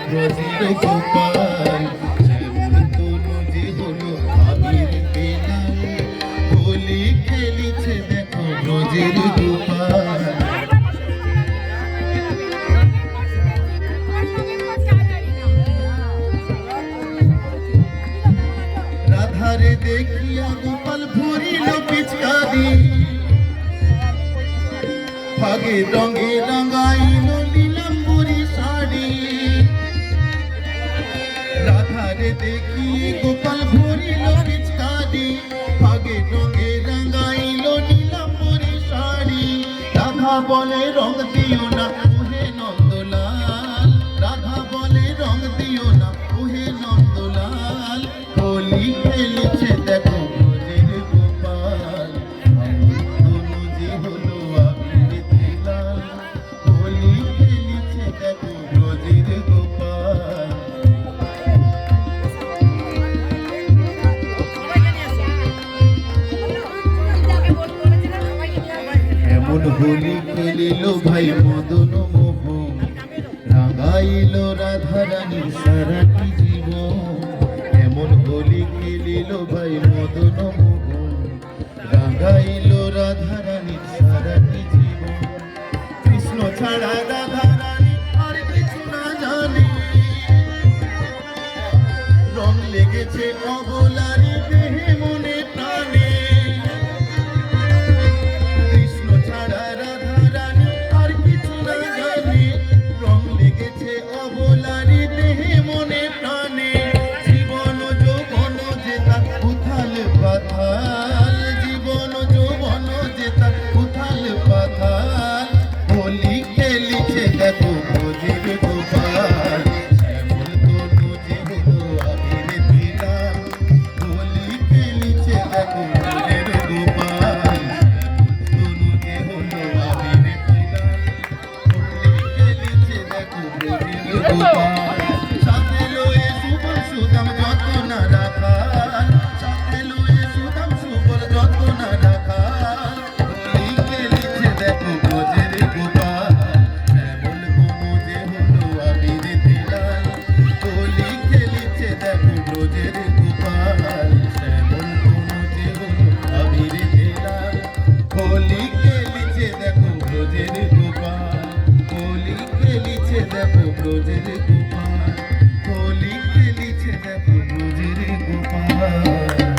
ব্রজের গোপাল যেমন তনু যে হলো আবির বেলাল হোলি খেলিছে দেখো ব্রজের গোপাল রাধারে দেখিয়া গোপাল ভরিল পিচকারি ফাগে রঙে রাঙাইল নীলাম্বরী শাড়ি রাধারে দেখি গোপাল ভরিল পিচকারি ফাগে রঙে রাঙাইল নীলাম্বরী শাড়ি রাধা বলে রং দিও না ওহে নন্দলাল রাধা বলে রং দিও না ওহে নন্দলাল হোলি খেলেছে দেখো ব্রজের গোপাল তনু যে হলো আবির বেলাল হোলি খেলেছে দেখো ব্রজের গোপাল এমন হোলি খেলিল ভাই মদন মোহন রাঙাইল রাধারানীর সারাটি জীবন এমন হোলি খেলিল ভাই মদন মোহন রাঙাইল রাধারানীর সারাটি জীবন কৃষ্ণ ছাড়া রাধারানী আর কিছু না জানে রং লেগেছে অবলারি দেহে মনে প্রাণে কৃষ্ণ ছাড়া রাধারানী আর কিছু না জানে রং লেগেছে অবলারি দেহে মনে প্রাণে জীবন যৌবন যে তার উথাল পাথাল জীবন যৌবন যে তার উথাল পাথাল হোলি খেলিছে দেখো ব্রজের গোপাল শ্যামল তনু যে হলো আবির বেলাল হোলি খেলিছে দেখো ব্রজের গোপাল তনু যে হলো আবির বেলাল হোলি খেলিছে দেখো ব্রজের গোপাল সাথে লয়ে সুবল সুদাম যত না রাখাল সাথে লয়ে সুদাম সুবল যত না রাখাল হোলি খেলিছে দেখো ব্রজের গোপাল শ্যামল তনু যে হলো আবির বেলাল হোলি খেলিছে দেখো ব্রজের গোপাল শ্যামল তনু যে হলো আবির বেলাল হোলি খেলিছে দেখো ব্রজের গোপাল হোলি খেলিছে দেখো ব্রজের গোপাল